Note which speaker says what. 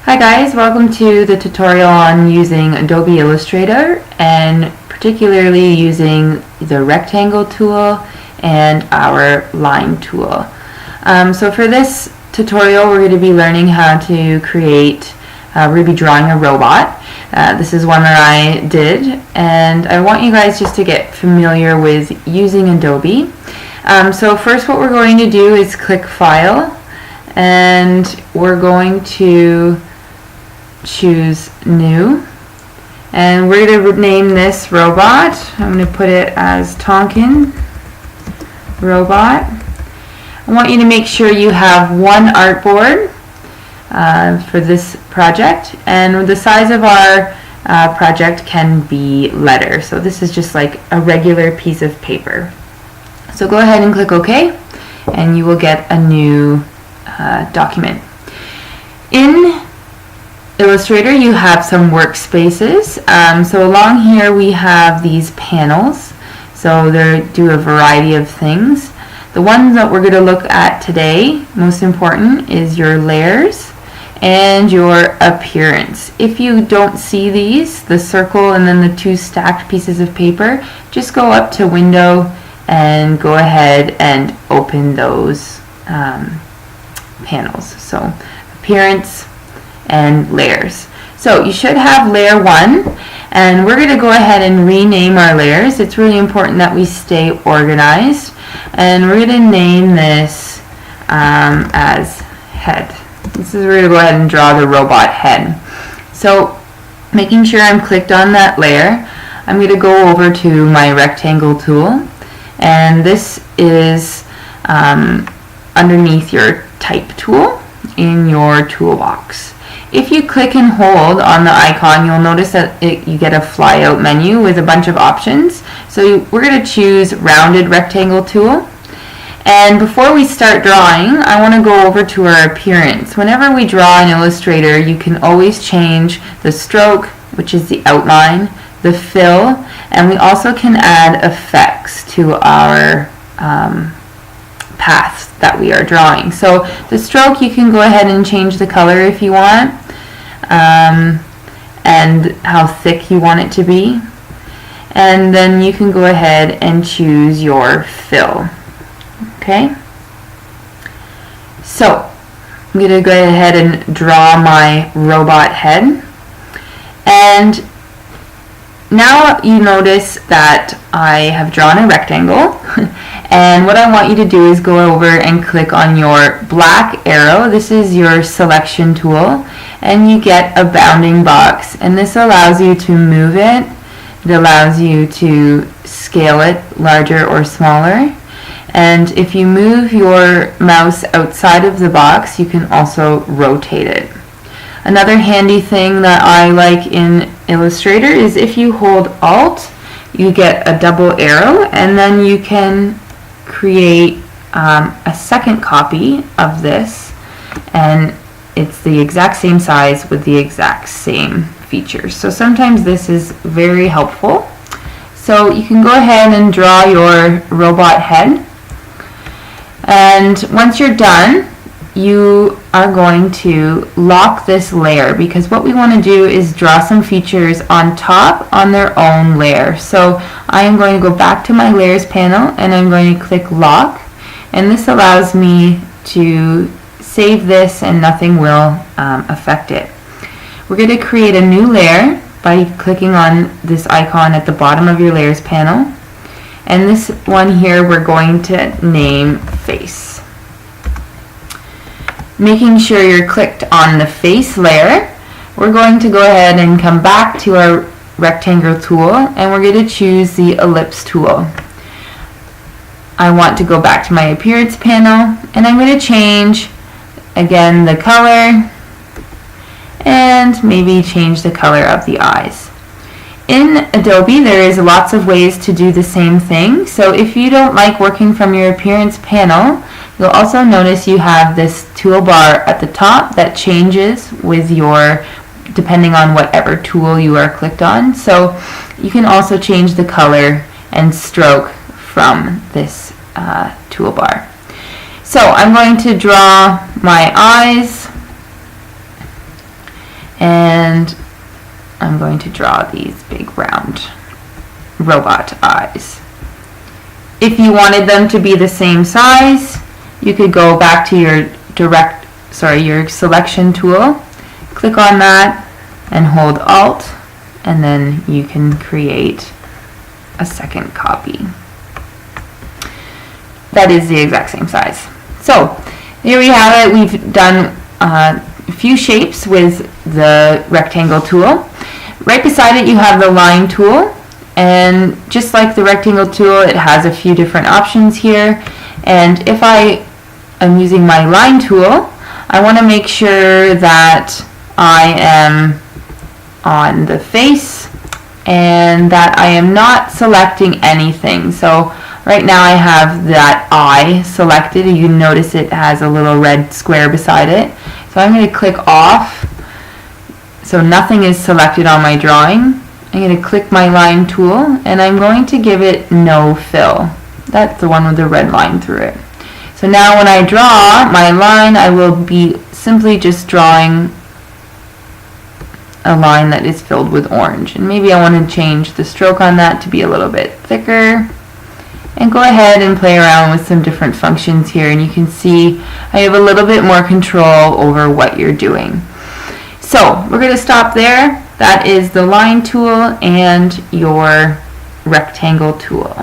Speaker 1: Hi guys, welcome to the tutorial on using Adobe Illustrator and particularly using the rectangle tool and our line tool. So for this tutorial we're going to be learning how to create, we're going to be drawing a robot. This is one that I did, and I want you guys just to get familiar with using Adobe. So first what we're going to do is click File, and we're going to choose New, and we're going to name this robot. I'm going to put it as Tonkin Robot. I want you to make sure you have one artboard for this project, and the size of our project can be letter. So this is just like a regular piece of paper. So go ahead and click OK, and you will get a new document. In Illustrator you have some workspaces. So along here we have these panels. So they do a variety of things. The ones that we're going to look at today, most important, is your layers and your appearance. If you don't see these, the circle and then the two stacked pieces of paper, just go up to Window and go ahead and open those panels. So appearance and layers. So you should have layer 1, and we're going to go ahead and rename our layers. It's really important that we stay organized, and we're going to name this as head. This is, we're going to go ahead and draw the robot head. So making sure I'm clicked on that layer, I'm going to go over to my rectangle tool, and this is underneath your type tool in your toolbox. If you click and hold on the icon, you'll notice that you get a flyout menu with a bunch of options. So we're going to choose rounded rectangle tool. And before we start drawing, I want to go over to our appearance. Whenever we draw in Illustrator, you can always change the stroke, which is the outline, the fill, and we also can add effects to our paths that we are drawing. So the stroke, you can go ahead and change the color if you want, and how thick you want it to be, and then you can go ahead and choose your fill. Okay, so I'm going to go ahead and draw my robot head, and now you notice that I have drawn a rectangle. And what I want you to do is go over and click on your black arrow. This is your selection tool, and you get a bounding box, and this allows you to move it. It allows you to scale it larger or smaller, and if you move your mouse outside of the box, you can also rotate it. Another handy thing that I like in Illustrator is if you hold Alt, you get a double arrow, and then you can create a second copy of this, and it's the exact same size with the exact same features. So sometimes this is very helpful. So you can go ahead and draw your robot head, and once you're done, you are going to lock this layer, because what we want to do is draw some features on top on their own layer. So I am going to go back to my layers panel, and I'm going to click lock, and this allows me to save this and nothing will affect it. We're going to create a new layer by clicking on this icon at the bottom of your layers panel, and this one here we're going to name face. Making sure you're clicked on the face layer, we're going to go ahead and come back to our rectangle tool, and we're going to choose the ellipse tool. I want to go back to my appearance panel, and I'm going to change again the color, and maybe change the color of the eyes. In Adobe there is lots of ways to do the same thing, so if you don't like working from your appearance panel, you'll also notice you have this toolbar at the top that changes with your, depending on whatever tool you are clicked on. So you can also change the color and stroke from this toolbar. So I'm going to draw my eyes, I'm going to draw these big round robot eyes. If you wanted them to be the same size, you could go back to your your selection tool, click on that and hold Alt, and then you can create a second copy. That is the exact same size. So here we have it. We've done a few shapes with the rectangle tool. Right beside it you have the line tool, and just like the rectangle tool, it has a few different options here. And if I am using my line tool, I want to make sure that I am on the face and that I am not selecting anything. So right now I have that eye selected. You notice it has a little red square beside it. So I'm going to click off so nothing is selected on my drawing. I'm going to click my line tool and I'm going to give it no fill. That's the one with the red line through it. So now when I draw my line, I will be simply just drawing a line that is filled with orange. And maybe I want to change the stroke on that to be a little bit thicker. And go ahead and play around with some different functions here, and you can see I have a little bit more control over what you're doing. So we're going to stop there. That is the line tool and your rectangle tool.